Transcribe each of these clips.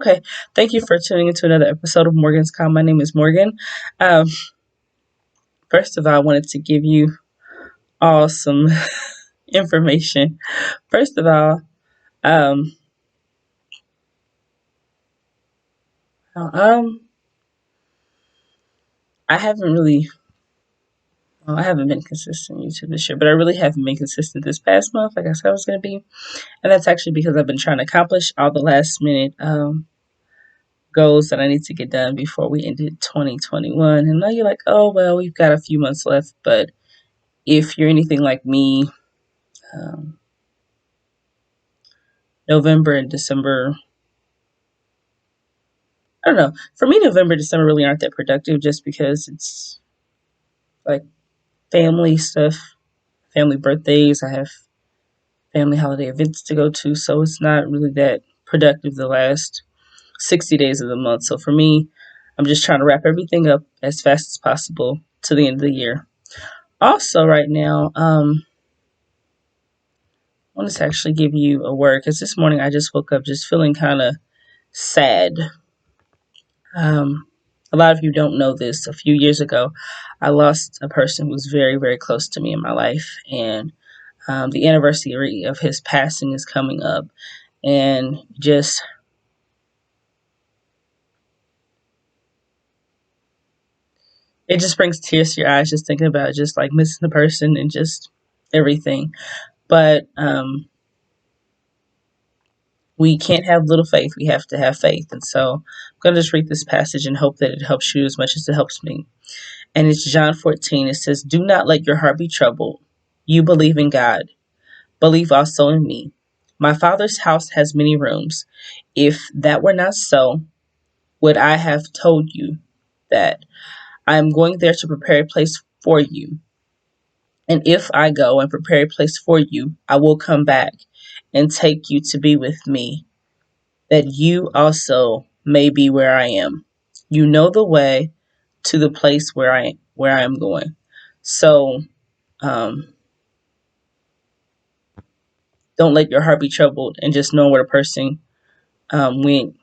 Okay. Thank you for tuning into another episode of Morgan's Con. My name is Morgan. Um, First of all, I wanted to give you all some information. First of all, um, um, I haven't really, well, I haven't been consistent on YouTube this year, but I really haven't been consistent this past month, like I said I was going to be. And that's actually because I've been trying to accomplish all the last minute goals that I need to get done before we ended 2021. And now you're like, oh, well, we've got a few months left. But if you're anything like me, um, November and December, I don't know. For me, November, December really aren't that productive just because it's like family stuff, family birthdays. I have family holiday events to go to. So it's not really that productive the last 60 days of the month. So for me, I'm just trying to wrap everything up as fast as possible to the end of the year. Also, right now, I wanted to actually give you a word because this morning I just woke up just feeling kind of sad. Um, a lot of you don't know this. A few years ago, I lost a person who was very, very close to me in my life, and the anniversary of his passing is coming up, and just it just brings tears to your eyes just thinking about just like missing the person and just everything. But we can't have little faith; we have to have faith, and so I'm gonna just read this passage and hope that it helps you as much as it helps me. And it's John 14. It says, "Do not let your heart be troubled. You believe in God. Believe also in me. My Father's house has many rooms. If that were not so, would I have told you that I am going there to prepare a place for you? And if I go and prepare a place for you, I will come back and take you to be with me, that you also may be where I am. You know the way to the place where I am going." So um, don't let your heart be troubled, and just know where the person went.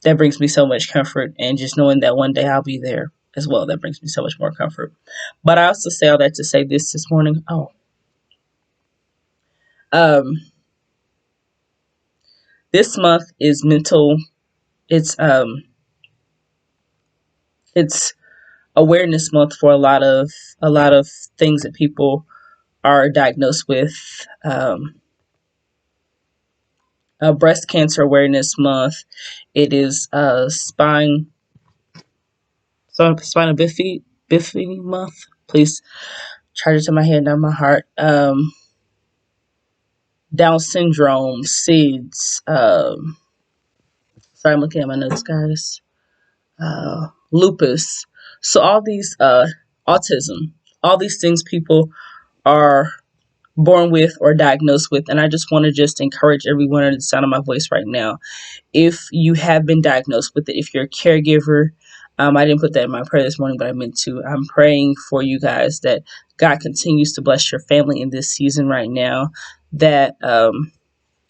That brings me so much comfort, and just knowing that one day I'll be there as well, that brings me so much more comfort. But I also say all that to say this morning. Um, this month is mental. It's it's awareness month for a lot of things that people are diagnosed with. Breast cancer awareness month. It is spinal bifida month. Please charge it to my head, not my heart. Down syndrome, SIDS. Sorry, I'm looking at my notes, guys. Lupus. So all these autism, all these things people are born with or diagnosed with, and I just want to just encourage everyone under the sound of my voice right now. If you have been diagnosed with it, if you're a caregiver, I didn't put that in my prayer this morning, but I meant to. I'm praying for you guys that God continues to bless your family in this season right now. That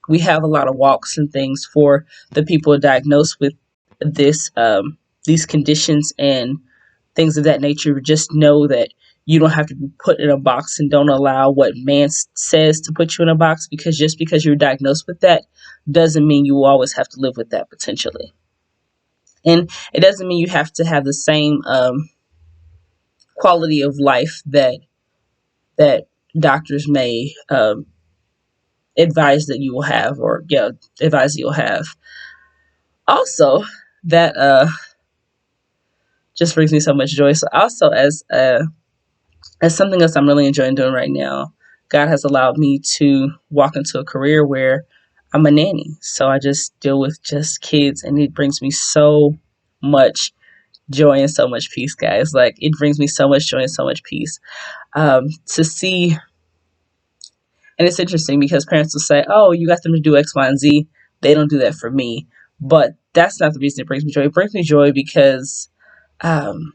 we have a lot of walks and things for the people diagnosed with this these conditions and things of that nature. Just know that you don't have to be put in a box, and don't allow what man says to put you in a box, because just because you're diagnosed with that doesn't mean you will always have to live with that potentially. And it doesn't mean you have to have the same quality of life that doctors may advise that you will have, or advise that you'll have. Also, that just brings me so much joy. So also, as something else I'm really enjoying doing right now, God has allowed me to walk into a career where I'm a nanny. So I just deal with just kids, and it brings me so much joy and so much peace, guys. Like, it brings me so much joy and so much peace to see. And it's interesting because parents will say, "Oh, you got them to do X, Y, and Z." They don't do that for me. But that's not the reason it brings me joy. It brings me joy because um,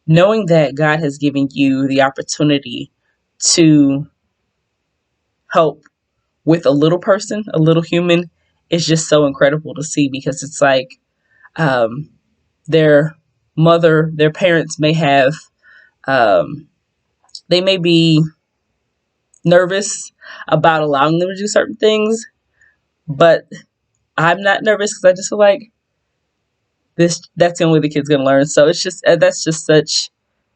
knowing that God has given you the opportunity to help with a little person, a little human, it's just so incredible to see, because it's like um, their their parents may have, um, they may be nervous about allowing them to do certain things, but I'm not nervous because I just feel like that's the only way the kid's gonna learn. So it's just that's just such,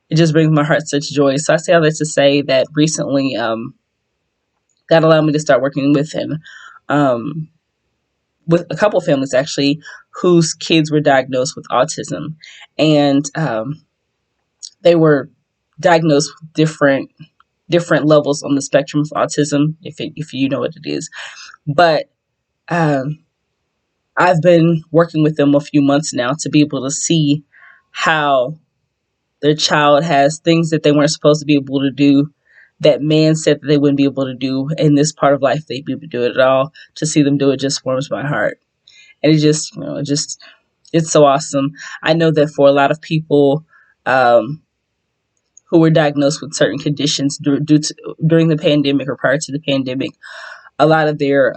it just brings my heart such joy. So I say all that to say that recently, God allowed me to start working with him, um, with a couple of families actually whose kids were diagnosed with autism, and they were diagnosed with different levels on the spectrum of autism, if you know what it is. But um, I've been working with them a few months now to be able to see how their child has things that they weren't supposed to be able to do, that man said that they wouldn't be able to do in this part of life. They'd be able to do it at all. To see them do it just warms my heart. And it just, it's so awesome. I know that for a lot of people um, who were diagnosed with certain conditions during the pandemic or prior to the pandemic, a lot of their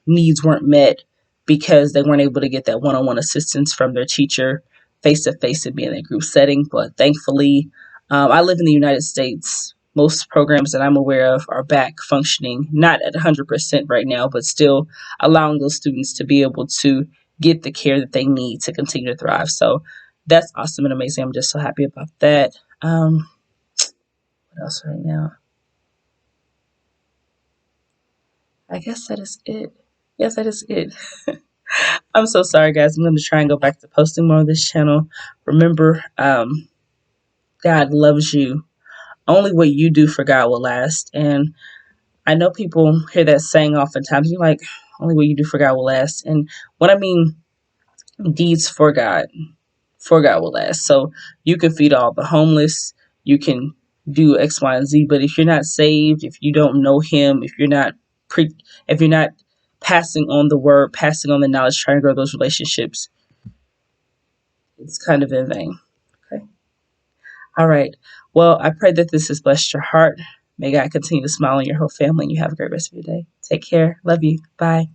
needs weren't met because they weren't able to get that one-on-one assistance from their teacher face to face and be in a group setting. But thankfully, I live in the United States. Most programs that I'm aware of are back functioning, not at 100% right now, but still allowing those students to be able to get the care that they need to continue to thrive. So that's awesome and amazing. I'm just so happy about that. What else right now? I guess that is it. Yes, that is it. I'm so sorry, guys. I'm going to try and go back to posting more on this channel. Remember, God loves you. Only what you do for God will last. And I know people hear that saying oftentimes. You're like, only what you do for God will last. And what I mean, deeds for God will last. So you can feed all the homeless. You can do X, Y, and Z. But if you're not saved, if you don't know Him, if you're not passing on the word, passing on the knowledge, trying to grow those relationships, it's kind of in vain. Okay. All right. Well, I pray that this has blessed your heart. May God continue to smile on your whole family, and you have a great rest of your day. Take care. Love you. Bye.